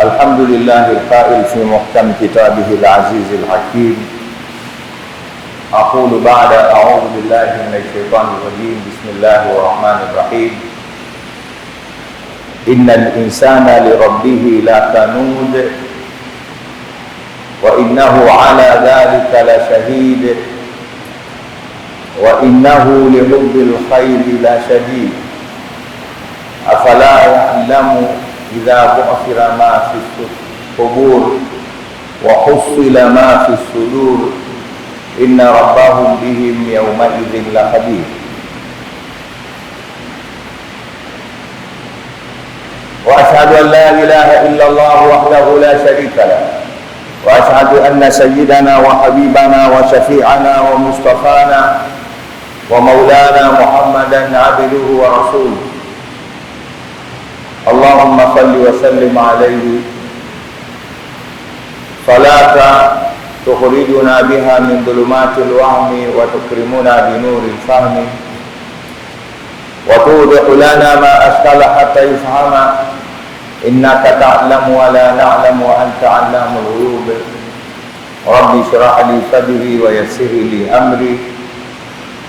الحمد لله القائل في محكم كتابه العزيز الحكيم. أقول بعد أعوذ بالله من الشيطان الرجيم. بسم الله الرحمن الرحيم. إن الإنسان لربه لكنود وإنه على ذلك لشهيد وإنه لحب الخير لشديد أفلا يعلم إذا بعثر ما في القبور وحصل ما في الصدور إن ربهم بهم يومئذ لخبير. وأشهد أن لا إله إلا الله وحده لا شريك له وأشهد أن سيدنا وحبيبنا وشفيعنا ومصطفانا ومولانا محمدا عبده ورسوله. اللهم صل وسلم عليه صلاة تخرجنا بها من ظلمات الوهم وتكرمنا بنور الفهم وتوضح لنا ما أشكال حتى يفهم إنك تعلم ولا نعلم وأنت علام الغيوب. ربي اشرح لي صدري ويسر لي أمري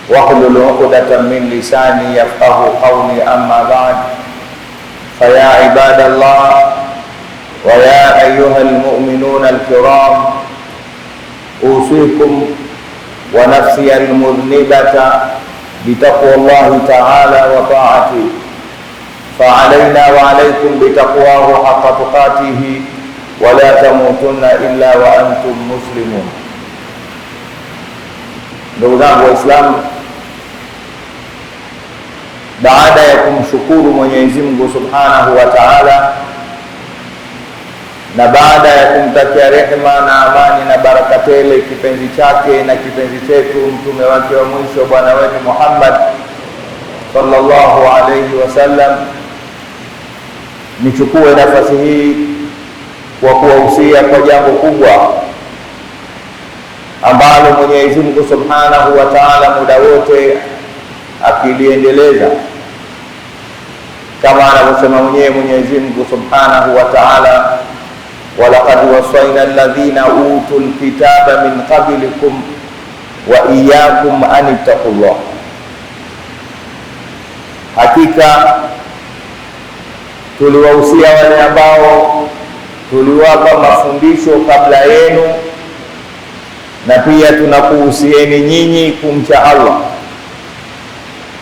واحلل عقدة من لساني يفقه قولي. أما بعد، فيا عباد الله ويا أيها المؤمنون الكرام، أوصيكم ونفسي المذنبة بتقوى الله تعالى وطاعته، فعلينا وعليكم بتقواه حق تقاته ولا تموتن إلا وأنتم مسلمون. Ndugu zangu Waislamu, baada ya kumshukuru Mwenyezi Mungu Subhanahu wa Ta'ala na baada ya kumtakia rehema na amani na baraka tele kipenzi chake na kipenzi chetu mtume wake wa mwisho bwana wetu Muhammad sallallahu alayhi wasallam, nichukue nafasi hii kwa kuwahusia kwa jambo kubwa ambalo Mwenyezi Mungu Subhanahu wa Ta'ala muda wote akiliendeleza, kama anavyosema mwenyewe Mwenyezi Mungu Subhanahu wa Ta'ala, walaqad wasayna alladhina utul kitaba min qablikum wa iyyakum an ittaqullah, hakika tuliwahusia wale ambao tuliwapa mafundisho kabla yenu, na pia tunakuhusieni nyinyi kumcha Allah.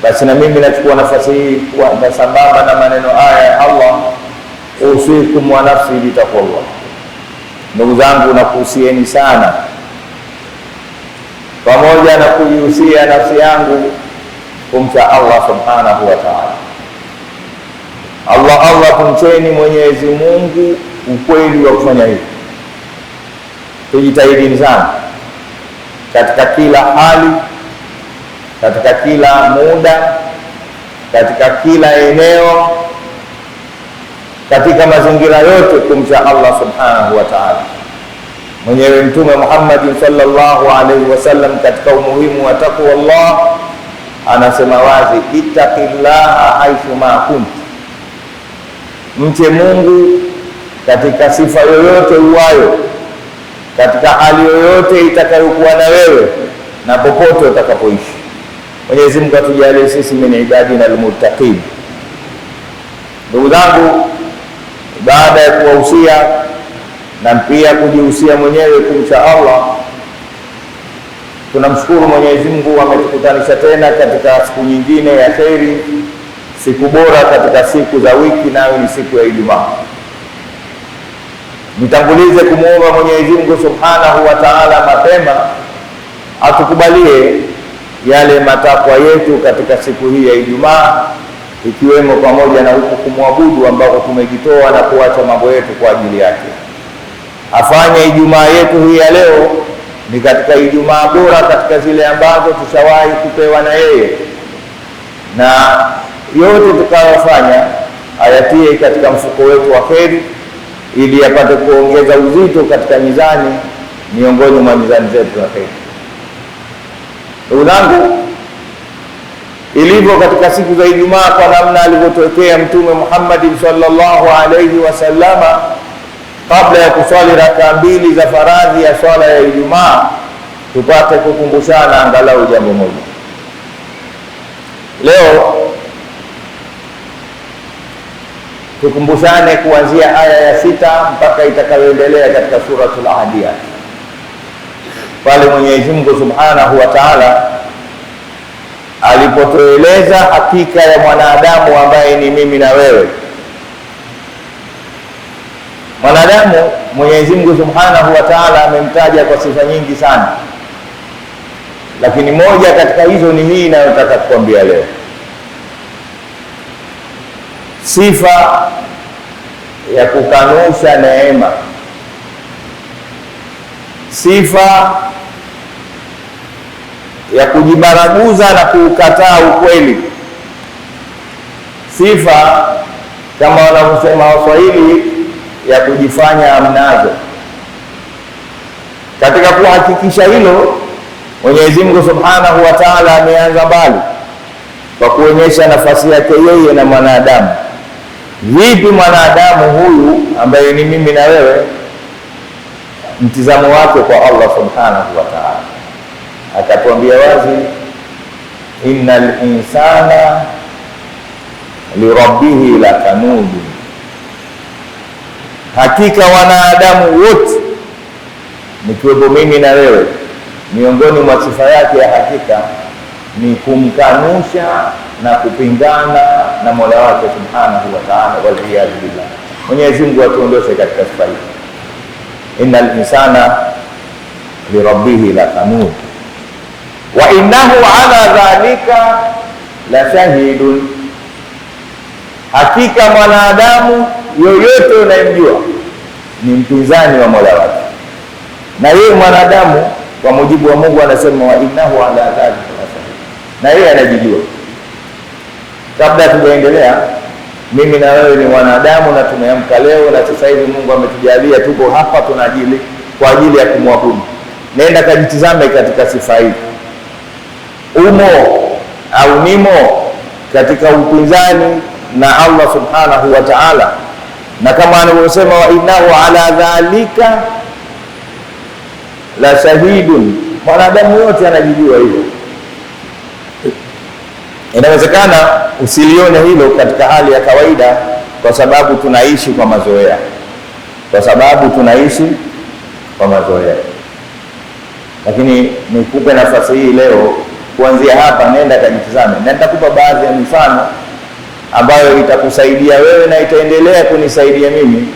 Basi na mimi nachukua nafasi hii kwa sambamba na maneno haya ya Allah, usikum wa nafsi bitaqwallah. Ndugu zangu, nakuhusieni sana pamoja na kuihusia nafsi yangu kumcha Allah Subhanahu wa Ta'ala. Allah kumcheni Mwenyezi Mungu ukweli wa kufanya hivi. Tujitahidini sana katika kila hali, katika kila muda, katika kila eneo, katika mazingira yote kumcha Allah Subhanahu wa Ta'ala. Mwenyewe Mtume Muhammad sallallahu alaihi wasallam katika umuhimu wa takwa Allah anasema wazi, ittaqillaha haythu ma kunta, mche Mungu katika sifa yoyote uwayo, katika hali yoyote itakayokuwa na wewe na popote utakapoishi. Mwenyezi Mungu atujalie sisi min ibadina almuttaqin. Ndugu zangu, baada ya kuwahusia na pia kujihusia mwenyewe kumcha Allah, tunamshukuru Mwenyezi Mungu ametukutanisha tena katika siku nyingine ya kheri, siku bora katika siku za wiki, nayo ni siku ya Ijumaa. Nitangulize kumuomba Mwenyezi Mungu Subhanahu wa Ta'ala mapema atukubalie yale matakwa yetu katika siku hii ya Ijumaa, ikiwemo pamoja na huku kumwabudu ambako tumejitoa na kuacha mambo yetu kwa ajili yake. Afanye Ijumaa yetu hii ya leo ni katika Ijumaa bora katika zile ambazo tushawahi kupewa na yeye, na yote tukayofanya ayatie katika mfuko wetu wa kheri, ili apate kuongeza uzito katika mizani miongoni mwa mizani zetu za kheri. Ndugu zangu, ilivyo katika siku za Ijumaa kwa namna alivyotokea Mtume Muhammad sallallahu alayhi wasallama, kabla ya kuswali raka 2 za faradhi ya swala ya Ijumaa, tupate kukumbushana angalau jambo moja. Leo tukumbushane kuanzia aya ya 6 mpaka itakayoendelea katika suratul Adiyat, pale Mwenyezi Mungu Subhanahu wa Ta'ala alipotueleza hakika ya mwanadamu ambaye ni mimi na wewe. Mwanadamu Mwenyezi Mungu Subhanahu wa Ta'ala amemtaja kwa sifa nyingi sana, lakini moja katika hizo ni hii ninayotaka kukwambia leo. Sifa ya kukanusha neema, sifa ya kujibaraguza na kukataa ukweli, sifa kama wanavyosema Waswahili ya kujifanya amnazo. Katika kuhakikisha hilo, Mwenyezi Mungu Subhanahu wa Ta'ala ameanza mbali kwa kuonyesha nafasi yake yeye na mwanadamu. Vipi mwanadamu huyu ambaye ni mimi na wewe, mtizamo wake kwa Allah Subhanahu wa Ta'ala? Akatuambia wazi, innal insana lirabbihi lakanud, hakika wanadamu wote nikiwepo mimi na wewe, miongoni mwa sifa yake ya hakika ni kumkanusha na kupingana na Mola wake Subhanahu wa Ta'ala, waliyadhu billah. Mwenyezi Mungu atuondoshe katika sifa hii. Innal insana lirabbihi lakanud wa innahu ala dhalika la shahidun, hakika mwanadamu yoyote unayemjua ni mpinzani wa Mola wake. Na yeye mwanadamu kwa mujibu wa Mungu anasema wa innahu ala dhalika la shahid, na yeye anajijua. Kabla tujaendelea, mimi na wewe ni wanadamu na tumeamka leo, na sasa hivi Mungu ametujalia tuko hapa tunajili kwa ajili ya kumwabudu. Nenda kajitizame katika sifa hii, umo au nimo katika upinzani na Allah Subhanahu wa Ta'ala? Na kama anavyosema wa innahu ala dhalika la shahidun, mwanadamu yote anajijua hilo. Inawezekana usilione hilo katika hali ya kawaida, kwa sababu tunaishi kwa mazoea, lakini nikupe nafasi hii leo, kuanzia hapa nenda kajitizame, na nitakupa baadhi ya mifano ambayo itakusaidia wewe na itaendelea kunisaidia mimi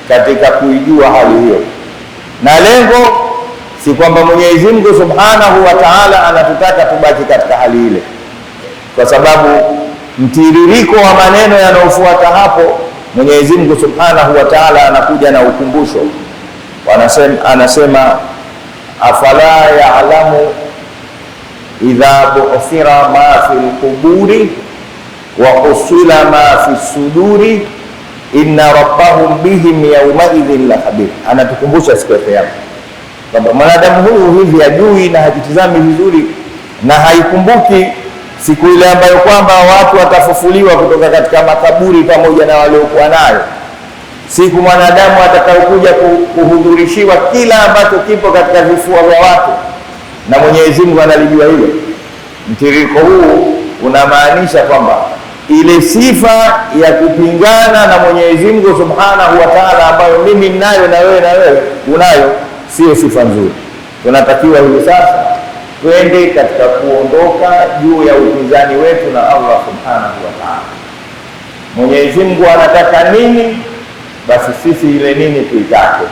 katika kuijua hali hiyo. Na lengo si kwamba Mwenyezi Mungu Subhanahu wa Ta'ala anatutaka tubaki katika hali ile, kwa sababu mtiririko wa maneno yanayofuata hapo, Mwenyezi Mungu Subhanahu wa Ta'ala anakuja na ukumbusho. Anasema afala ya'lamu idha bu'thira ma fil quburi wa husila ma fi suduri inna rabbahum bihim yawmaidhin la khabir. Anatukumbusha siku ya Kiyama kwamba mwanadamu huyu hivi ajui na hajitizami vizuri na haikumbuki siku ile ambayo kwamba watu watafufuliwa kutoka katika makaburi pamoja na waliokuwa nayo, siku mwanadamu atakayokuja kuhudhurishiwa kila ambacho kipo katika vifua vya watu, na Mwenyezi Mungu analijua hilo. Mtiririko huu unamaanisha kwamba ile sifa ya kupingana na Mwenyezi Mungu Subhanahu wa Ta'ala ambayo mimi ninayo na wewe unayo, sio sifa nzuri. Tunatakiwa hivi sasa twende katika kuondoka juu ya upinzani wetu na Allah Subhanahu wa Ta'ala. Mwenyezi Mungu anataka nini, basi sisi ile nini tuitake.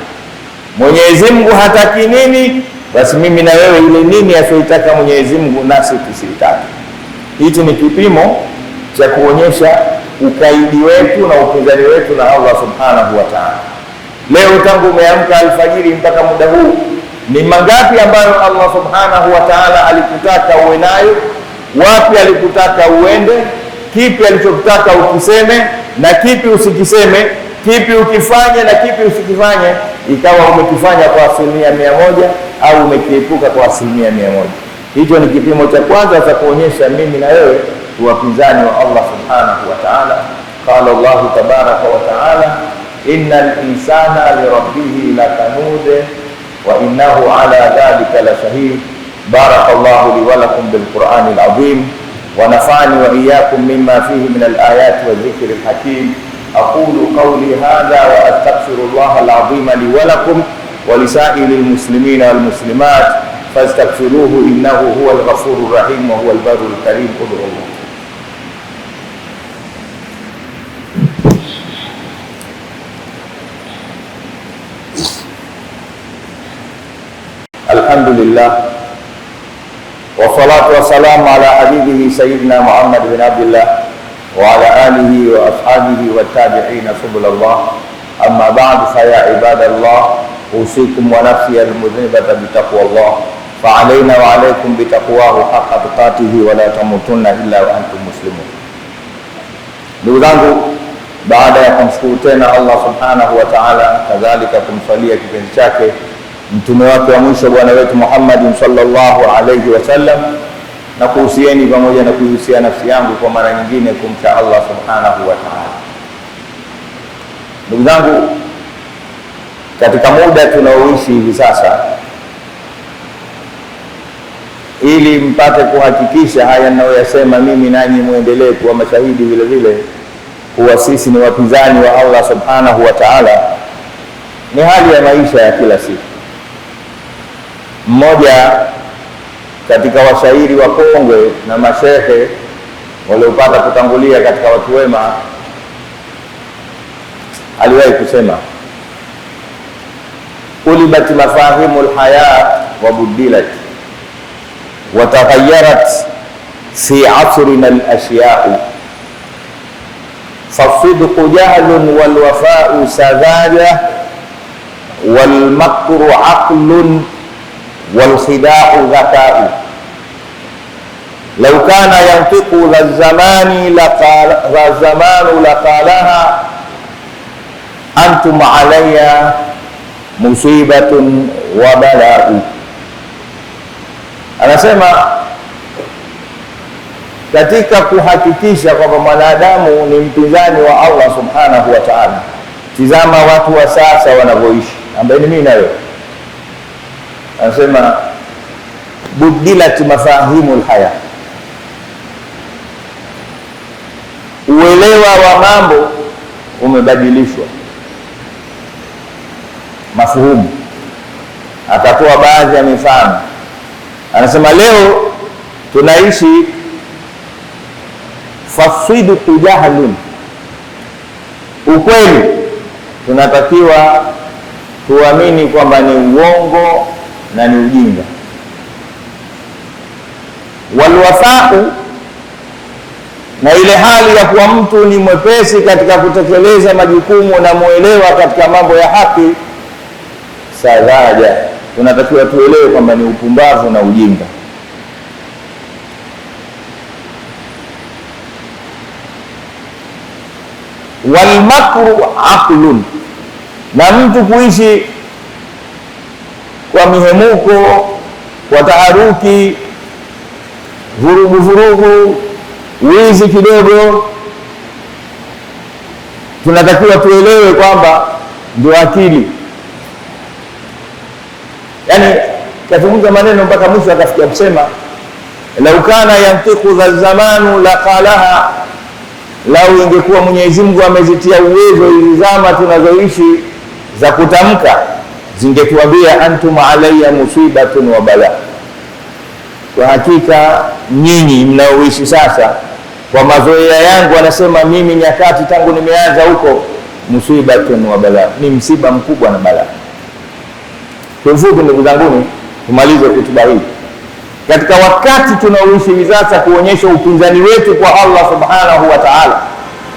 Mwenyezi Mungu hataki nini, basi mimi na wewe ile nini asiyoitaka Mwenyezi Mungu nasi tusiitake. Hichi ni kipimo cha kuonyesha ukaidi wetu na upinzani wetu na Allah Subhanahu wa Ta'ala. Leo tangu umeamka alfajiri mpaka muda huu, ni mangapi ambayo Allah Subhanahu wa Ta'ala alikutaka uwe nayo? Wapi alikutaka uende? Kipi alichokutaka ukiseme na kipi usikiseme? Kipi ukifanye na kipi usikifanye? Ikawa umekifanya kwa 100% au umekiepuka kwa 100%. Hicho ni kipimo cha kwanza cha kuonyesha mimi na wewe wapinzani wa Allah Subhanahu wa Ta'ala. Qala Allah tabaraka wa ta'ala innal insana lirabbih lakanud wa innahu ala dhalika lashahid. Barakallahu li wa lakum bil Qur'anil azim wa nafa'ani wa iyyakum mimma fihi min al ayati wa dhikril hakim. Aqulu qawli hadha wa astaghfirullaha al azim li wa lakum wa lisa'ilil muslimina wal muslimat fastaghfiruhu innahu huwal ghafurur rahim wa huwal barrul karim. Ud'u. Alhamdulillah wassalatu wassalamu ala habibihi sayyidina Muhammad bin Abdullah wa ala alihi wa ashabihi wa tabi'ina subulallah. Amma ba'du, fa ya ibadallah, usikum wa nafsi al-mudhnibata bi taqwallah, fa alayna wa alaykum bi taqwahu haqqa tuqatihi wa la tamutunna illa wa antum muslimun. Ndugu zangu, baada ya kumshukuru tena Allah subhanahu wa ta'ala, kadhalika kumsalia kipenzi chake mtume wake wa mwisho bwana wetu Muhammad sallallahu alayhi wasallam, na kuhusieni pamoja na kuhusia nafsi yangu kwa mara nyingine kumcha Allah subhanahu wa ta'ala. Ndugu zangu, katika muda tunaoishi hivi sasa, ili mpate kuhakikisha haya ninayoyasema mimi nanyi muendelee kuwa mashahidi vile vile kuwa sisi ni wapinzani wa Allah subhanahu wa ta'ala, ni hali ya maisha ya kila siku. Mmoja katika washairi wa kongwe na mashehe waliopata kutangulia katika watu wema aliwahi kusema, ulibat mafahimul hayat wa budilat wa taghayyarat fi asrina al-ashya'u fasidqu jahlun wal wafa'u sadhaja wal makru aqlun والخداع ذكاء لو كان ينطق ذا الزمان لقالها أنتم علي مصيبة وبلاء. Anasema katika kuhakikisha kwamba mwanadamu ni mpinzani wa Allah subhanahu wa ta'ala, tizama watu wa sasa wanavyoishi, ambaye ni mimi na wewe. Anasema budilat mafahimul haya, uelewa wa mambo umebadilishwa, mafuhumu. Atatoa baadhi ya mifano. Anasema leo tunaishi fasidqu jahlun, ukweli tunatakiwa tuamini kwamba ni uongo na ni ujinga. Walwafau, na ile hali ya kuwa mtu ni mwepesi katika kutekeleza majukumu na muelewa katika mambo ya haki, sadhaja, tunatakiwa tuelewe kwamba ni upumbavu na ujinga. Walmakru aqlun, na mtu kuishi kwa mihemuko, kwa taharuki, vurugu, wizi kidogo, tunatakiwa tuelewe kwamba ndio akili. Yani kazungumza maneno mpaka mwisho akafikia kusema, lau kana yantiqu dha zamanu laqalaha, lau ingekuwa Mwenyezi Mungu amezitia uwezo hizi zama tunazoishi za kutamka, zingetuambia antum alayya musibatun wa bala, kwa hakika nyinyi mnaoishi sasa, kwa mazoea yangu anasema mimi nyakati tangu nimeanza huko, musibatun wa bala, ni msiba mkubwa na bala. Kwa hivyo ndugu zangu, tumalize kutuba hii katika wakati tunaoishi hivi sasa, kuonyesha upinzani wetu kwa Allah subhanahu wa ta'ala.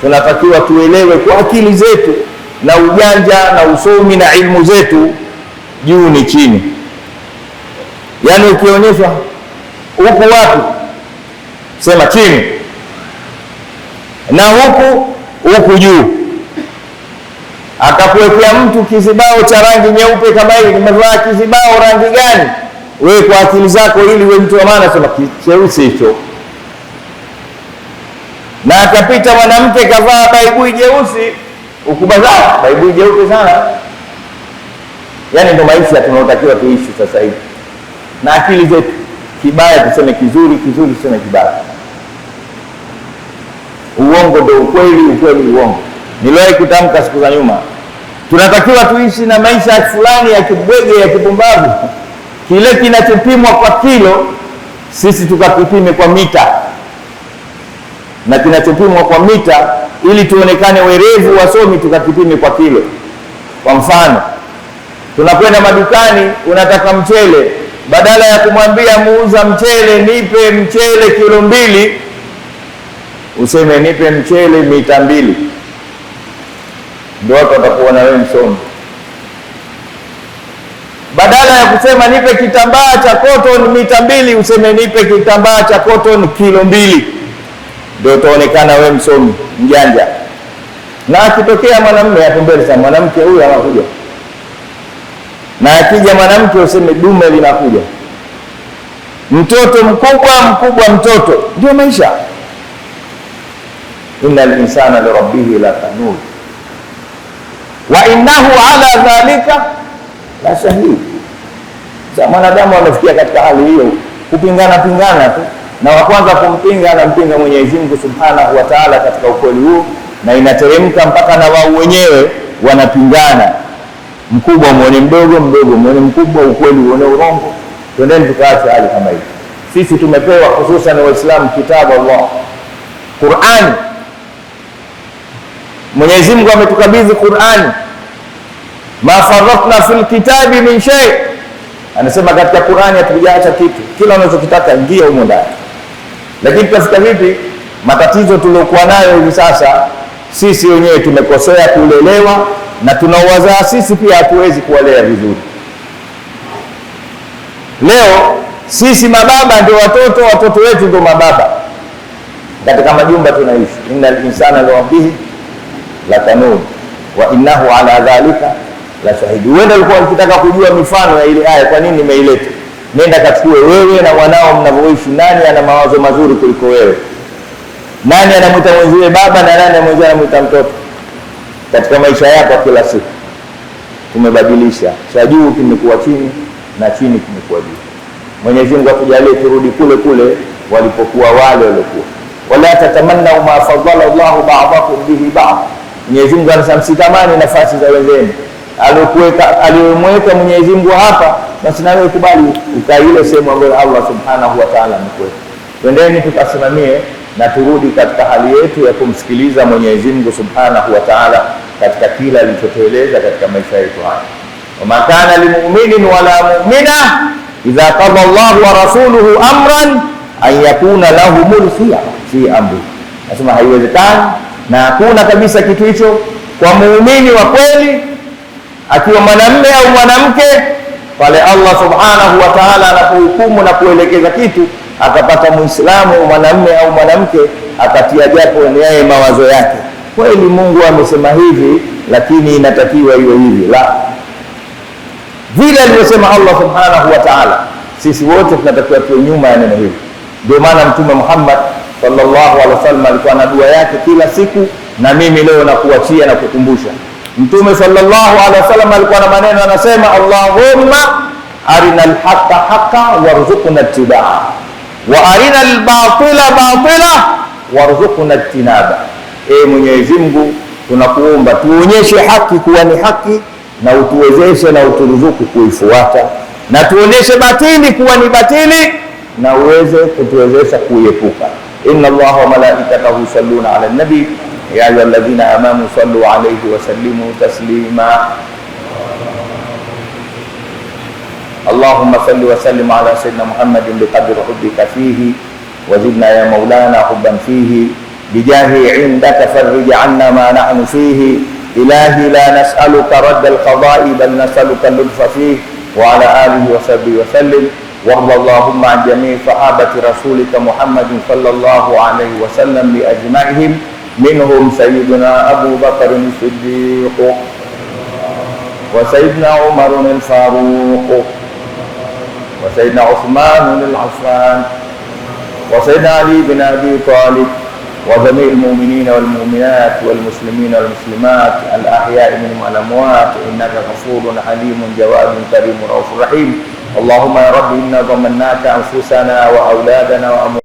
Tunatakiwa tuelewe kwa akili zetu na ujanja na usomi na ilmu zetu, juu ni chini. Yani ukionyeshwa huku watu sema chini, na huku juu. Akakuwekea mtu kizibao cha rangi nyeupe kama hili, nimevaa kizibao rangi gani? Wewe kwa akili zako, ili wewe mtu wa maana, sema cheusi hicho. Na akapita mwanamke kavaa baibui jeusi, ukubazaa baibui jeupe sana. Yani ndio maisha tunaotakiwa tuishi sasa hivi, na akili zetu, kibaya tuseme kizuri, kizuri tuseme kibaya, uongo ndio ukweli, ukweli uongo. Niliwahi kutamka siku za nyuma, tunatakiwa tuishi na maisha fulani ya kibwege, ya kipumbavu. Kile kinachopimwa kwa kilo, sisi tukakipime kwa mita, na kinachopimwa kwa mita ili tuonekane werevu wasomi, tukakipime kwa kilo. Kwa mfano, tunakwenda madukani, unataka mchele, badala ya kumwambia muuza mchele nipe mchele kilo 2, useme nipe mchele mita 2. Ndio watu watakuona wewe msomi. Badala ya kusema nipe kitambaa cha cotton mita 2, useme nipe kitambaa cha cotton kilo 2. Ndio utaonekana wewe msomi, mjanja. Na akitokea mwanamume hapo mbele sana, mwanamke huyu anakuja, na akija mwanamke useme dume linakuja. Mtoto mkubwa mtoto. Ndio maisha. Innal insana li rabbih la kanun wa innahu ala dhalika la shahid. Sasa mwanadamu amefikia katika hali hiyo, kupingana tu, na wa kwanza kumpinga anampinga Mwenyezi Mungu Subhanahu wa Ta'ala katika ukweli huu, na inateremka mpaka na wao wenyewe wanapingana, mkubwa muone mdogo, mdogo muone mkubwa, ukweli uone urongo. Twendeni tukaache hali kama hii. Sisi tumepewa hususan Waislamu kitabu Allah, Qur'an. Mwenyezi Mungu ametukabidhi Qur'an, ma farratna fil kitabi min shay. Anasema katika Qur'ani hatujaacha kitu, kila unachokitaka ingia humo ndani. Lakini tutafika vipi? Matatizo tuliokuwa nayo hivi sasa, sisi wenyewe tumekosea kulelewa, na tunawazaa sisi pia hatuwezi kuwalea vizuri. Leo sisi mababa ndio watoto, watoto wetu ndio mababa. Katika majumba tunaishi, innal insana li rabbih la kanun wa innahu ala dhalika la shahid. Wewe ulikuwa ukitaka kujua mifano ya ile aya, kwa nini nimeileta? Nenda kachukue wewe na wanao mnavyoishi, nani ana mawazo mazuri kuliko wewe? Nani anamuita mwenzie baba na nani mwenzie anamuita mtoto? Katika maisha yako kila siku tumebadilisha, cha juu kimekuwa chini na chini kimekuwa juu. Mwenyezi Mungu atujalie turudi kule kule walipokuwa wale waliokuwa. Wala tatamanna ma fadala Allahu ba'dakum bihi ba'd. Mwenyezi Mungu anasema msitamani nafasi za wenzenu. Aliyomweka Mwenyezi Mungu hapa, basi na wewe kubali ukae ile sehemu ambayo Allah Subhanahu wa Ta'ala amekuweka. Twendeni tukasimamie na turudi katika hali yetu ya kumsikiliza Mwenyezi Mungu Subhanahu wa Ta'ala katika kila alichotueleza katika maisha yetu haya. Wama kana limu'minin wala mu'mina idha qada Allahu wa rasuluhu amran an yakuna lahumul khiyara fi amri. Nasema haiwezekani na hakuna kabisa kitu hicho kwa muumini wa kweli, akiwa mwanamume au mwanamke, pale Allah Subhanahu wa Ta'ala anapohukumu na kuelekeza kitu, akapata Muislamu mwanamume au mwanamke akatia japo yeye mawazo yake, kweli Mungu amesema hivi lakini inatakiwa iwe hivi, la vile alivyosema Allah Subhanahu wa Ta'ala, sisi wote tunatakiwa tuwe nyuma ya neno hili. Ndio maana Mtume Muhammad sallallahu alaihi wasallam alikuwa na dua yake kila siku, na mimi leo nakuachia na kukumbusha. Mtume sallallahu alaihi wasallam alikuwa na maneno anasema, Allahumma arinal haqqa haqqan warzuqna ittibaa wa arinal batila batila warzuqna ijtinaba. Mwenyezi Mungu tunakuomba tuonyeshe haki kuwa ni haki, na utuwezeshe na uturuzuku kuifuata, na tuonyeshe batili kuwa ni batili, na uweze kutuwezesha kuiepuka. Inna Allaha wa malaikatahu yusalluna ala nabi ya ayyuhalladhina amanu sallu alayhi wa sallimu taslima. Allahumma salli wa sallim ala sayyidina Muhammadin biqadri hubbika fihi wa zidna ya maulana hubban fihi bijahi indaka farrij anna ma nahnu fihi. Ilahi la nas'aluka radd al-qada'i bal nas'aluka al-lutfa fihi wa ala alihi wa sahbihi wa sallim. وارض اللهم عن جميع صحابة رسولك محمد صلى الله عليه وسلم بأجمعهم، منهم سيدنا أبو بكر الصديق وسيدنا عمر الفاروق وسيدنا عثمان العفان وسيدنا علي بن أبي طالب وجميع المؤمنين والمؤمنات والمسلمين والمسلمات الأحياء منهم والأموات، إنك غفور حليم جواد كريم رؤوف رحيم. اللهم يا رب إنا ضمناك أنفسنا وأولادنا